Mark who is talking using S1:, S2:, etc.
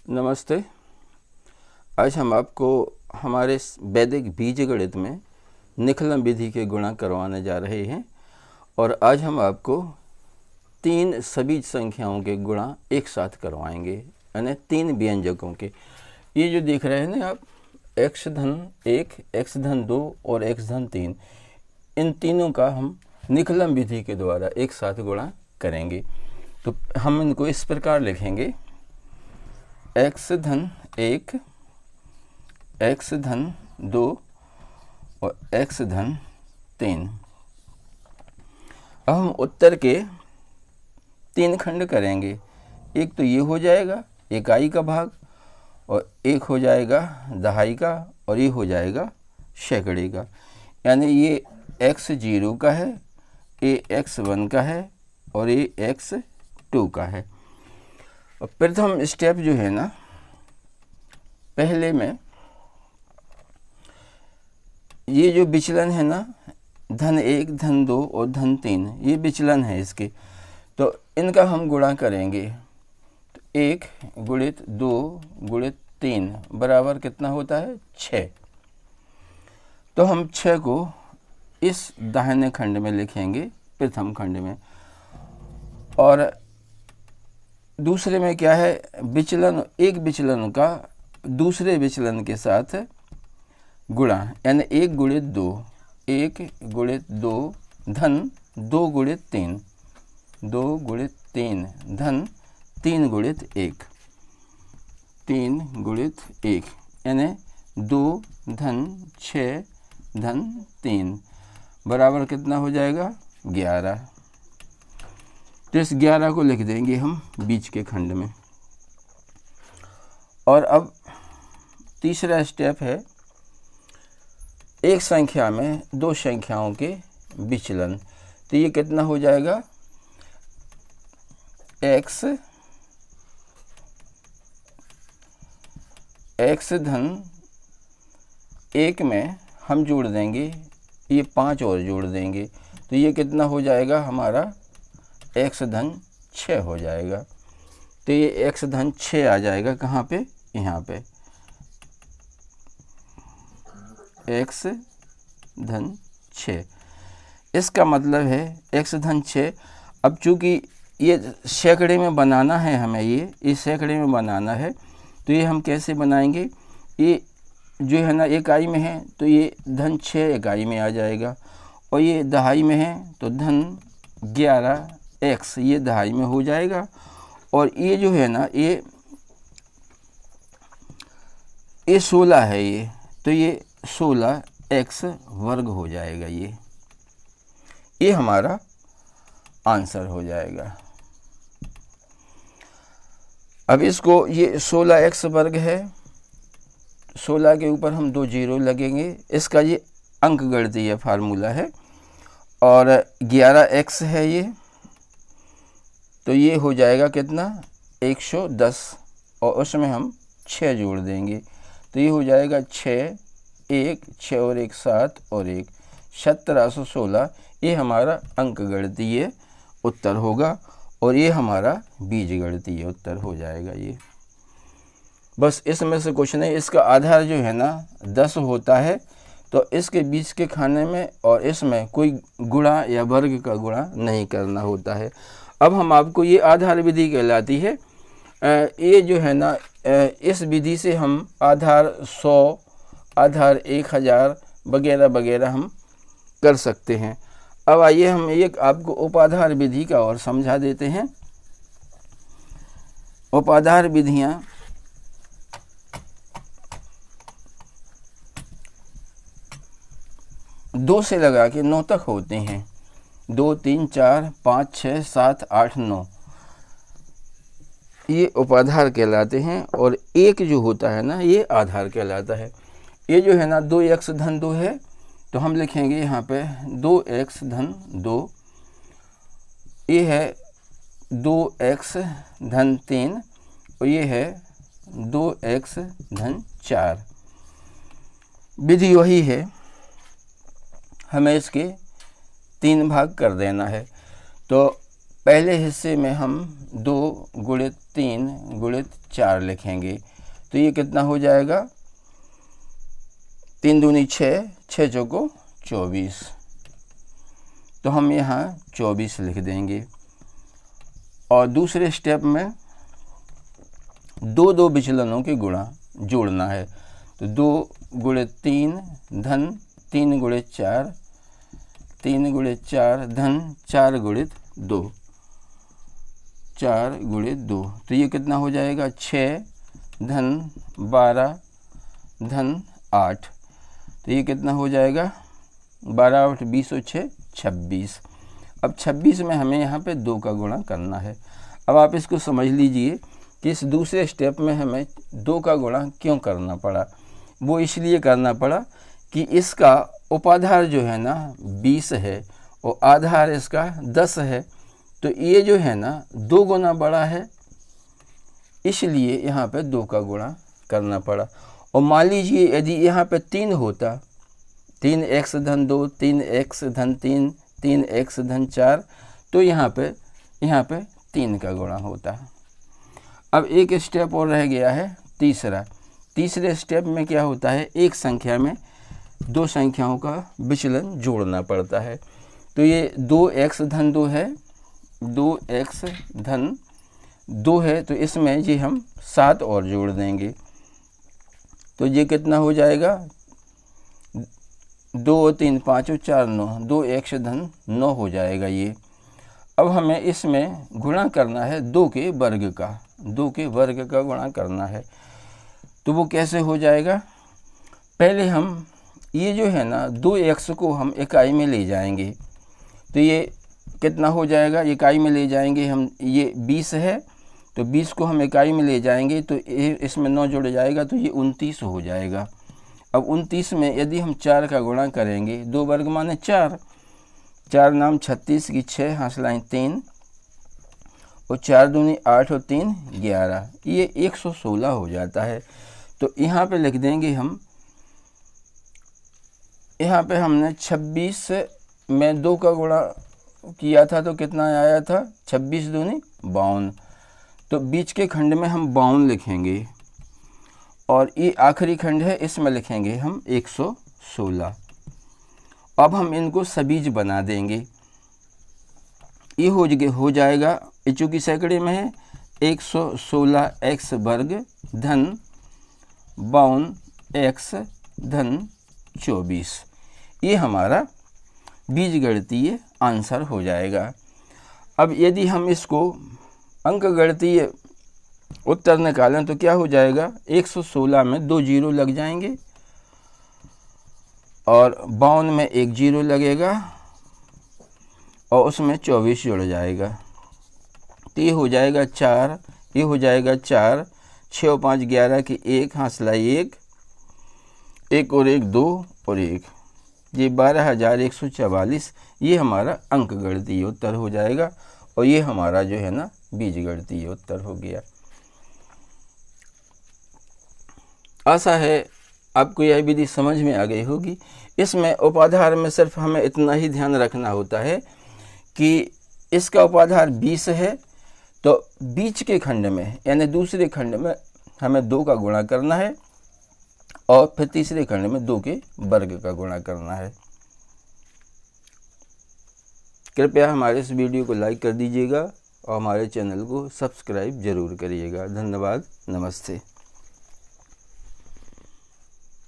S1: नमस्ते। आज हम आपको हमारे वैदिक बीजगणित में निखलम विधि के गुणा करवाने जा रहे हैं और आज हम आपको 3 सभी संख्याओं के गुणा एक साथ करवाएंगे, यानी 3 व्यंजकों के। ये जो देख रहे हैं ना आप, x धन 1, x धन 2 और x धन 3, इन तीनों का हम निखलम विधि के द्वारा एक साथ गुणा करेंगे। तो हम इनको इस प्रकार लिखेंगे: x धन 1, x धन 2 और x धन 3। अब हम उत्तर के 3 खंड करेंगे। एक तो ये हो जाएगा इकाई का भाग, और एक हो जाएगा दहाई का, और ये हो जाएगा सैकड़े का। यानी ये x0 का है, ये x1 का है और ये x2 का है। और प्रथम स्टेप जो है ना, पहले में ये जो विचलन है ना, धन 1, धन 2 और धन 3, ये विचलन है इसके, तो इनका हम गुणा करेंगे। तो 1 गुणित 2 गुणित 3 बराबर कितना होता है? 6। तो हम 6 को इस दाहिने खंड में लिखेंगे, प्रथम खंड में। और दूसरे में क्या है? विचलन, एक विचलन का दूसरे विचलन के साथ गुणा, यानी 1 गुणित 2, 1 गुणित 2 धन 2 गुणित 3, 2 गुणित 3 धन 3 गुणित 1, 3 गुणित 1, यानी 2 धन 6 धन 3 बराबर कितना हो जाएगा? 11। तो इस 11 को लिख देंगे हम बीच के खंड में। और अब तीसरा स्टेप है एक संख्या में 2 संख्याओं के विचलन। तो ये कितना हो जाएगा? x धन 1 में हम जोड़ देंगे, ये 5 और जोड़ देंगे, तो ये कितना हो जाएगा हमारा? x धन 6 हो जाएगा। तो ये x धन 6 आ जाएगा कहाँ पे? यहाँ पे x धन 6। इसका मतलब है x धन 6। अब चूँकि ये सैकड़े में बनाना है हमें, ये सैकड़े में बनाना है, तो ये हम कैसे बनाएंगे? ये जो है ना इकाई में है, तो ये धन 6 इकाई में आ जाएगा, और ये दहाई में है तो धन 11x ये दहाई में हो जाएगा। और ये जो है ना, ये 16 है ये, तो ये 16x वर्ग हो जाएगा। ये हमारा आंसर हो जाएगा। अब इसको, ये 16x वर्ग है, 16 के ऊपर हम 2 जीरो लगेंगे, इसका ये अंकगणितीय फार्मूला है। और 11x है ये, तो ये हो जाएगा कितना? 110, और उसमें हम 6 जोड़ देंगे, तो ये हो जाएगा 6, 6 और 1 7 और 1 1716। ये हमारा अंकगणितीय उत्तर होगा, और ये हमारा बीजगणितीय उत्तर हो जाएगा। ये बस इसमें से कुछ नहीं। इसका आधार जो है ना 10 होता है, तो इसके बीच के खाने में और इसमें कोई गुणा या वर्ग का गुणा नहीं करना होता है। अब हम आपको, ये आधार विधि कहलाती है। ये जो है ना, इस विधि से हम आधार 100, आधार 1000 वगैरह वगैरह हम कर सकते हैं। अब आइए हम एक आपको उपाधार विधि का और समझा देते हैं। उपाधार विधियाँ दो से लगा के 9 तक होते हैं। 2 3 4 5 6 7 8 9 ये उपाधार कहलाते हैं, और एक जो होता है ना, ये आधार कहलाता है। ये जो है ना 2x धन 2 है, तो हम लिखेंगे यहाँ पे 2x धन 2। ये है 2x धन 3, और ये है 2x धन 4। विधि वही है, हमें इसके 3 भाग कर देना है। तो पहले हिस्से में हम 2 गुणित 3 गुणित 4 लिखेंगे। तो ये कितना हो जाएगा, 3 दूनी 6, 6 चौको 24। तो हम यहाँ 24 लिख देंगे। और दूसरे स्टेप में 2 विचलनों के गुणा जोड़ना है। तो 2 गुणित 3 धन 3 गुणित 4, 3 गुणित 4 धन 4 गुणित 2, 4 गुणित 2। तो ये कितना हो जाएगा, 6 धन 12 धन 8। तो ये कितना हो जाएगा, 12 8 20 और 6 26। अब 26 में हमें यहाँ पे 2 का गुणा करना है। अब आप इसको समझ लीजिए कि इस दूसरे स्टेप में हमें 2 का गुणा क्यों करना पड़ा। वो इसलिए करना पड़ा कि इसका उपाधार जो है ना 20 है और आधार इसका 10 है। तो ये जो है ना 2 गुना बड़ा है, इसलिए यहाँ पे 2 का गुणा करना पड़ा। और मान लीजिए यदि यहाँ पे 3 होता, 3x धन 2, 3x धन 3, 3x धन 4, तो यहाँ पे 3 का गुणा होता। अब एक स्टेप और रह गया है तीसरा। तीसरे स्टेप में क्या होता है, एक संख्या में 2 संख्याओं का विचलन जोड़ना पड़ता है। तो ये 2x धन 2 है, 2x धन 2 है, तो इसमें जी हम 7 और जोड़ देंगे। तो ये कितना हो जाएगा, 2 3 5 और 4 9, 2x धन 9 हो जाएगा ये। अब हमें इसमें गुणा करना है 2 के वर्ग का, 2 के वर्ग का गुणा करना है। तो वो कैसे हो जाएगा, पहले हम ये जो है ना 2x को हम इकाई में ले जाएंगे। तो ये कितना हो जाएगा, इकाई में ले जाएंगे हम, ये 20 है तो 20 को हम इकाई में ले जाएंगे तो इसमें 9 जुड़ जाएगा, तो ये 29 हो जाएगा। अब 29 में यदि हम 4 का गुणा करेंगे, 2 वर्ग माने 4, 4 नाम 36 की 6 हासलाएँ 3 और 4 दूनी 8 और 3 11, ये 116 हो जाता है। तो यहाँ पे लिख देंगे हम, यहाँ पे हमने 26 में 2 का गुणा किया था तो कितना आया था, 26 दूनी 52। तो बीच के खंड में हम 52 लिखेंगे और ये आखिरी खंड है, इसमें लिखेंगे हम 116। अब हम इनको सबीज बना देंगे। ये हो जाएगा, चूँकि सैकड़े में है, 116x वर्ग धन 52x धन 24। ये हमारा बीजगणितीय आंसर हो जाएगा। अब यदि हम इसको अंकगणितीय उत्तर निकालें तो क्या हो जाएगा, 116 में 2 जीरो लग जाएंगे और 52 में 1 जीरो लगेगा और उसमें 24 जुड़ जाएगा। तो ये हो जाएगा 4, ये हो जाएगा 4, 6 और 5 11 की 1 हासलाई 1 और 1 2 और 1, ये 12,144। ये हमारा अंकगणितीय उत्तर हो जाएगा और ये हमारा जो है ना बीजगणितीय उत्तर हो गया। आशा है आपको यह विधि समझ में आ गई होगी। इसमें उपाधार में सिर्फ हमें इतना ही ध्यान रखना होता है कि इसका उपाधार 20 है, तो बीच के खंड में यानी दूसरे खंड में हमें 2 का गुणा करना है और फिर तीसरे खंड में 2 के वर्ग का गुणा करना है। कृपया हमारे इस वीडियो को लाइक कर दीजिएगा और हमारे चैनल को सब्सक्राइब जरूर करिएगा। धन्यवाद, नमस्ते।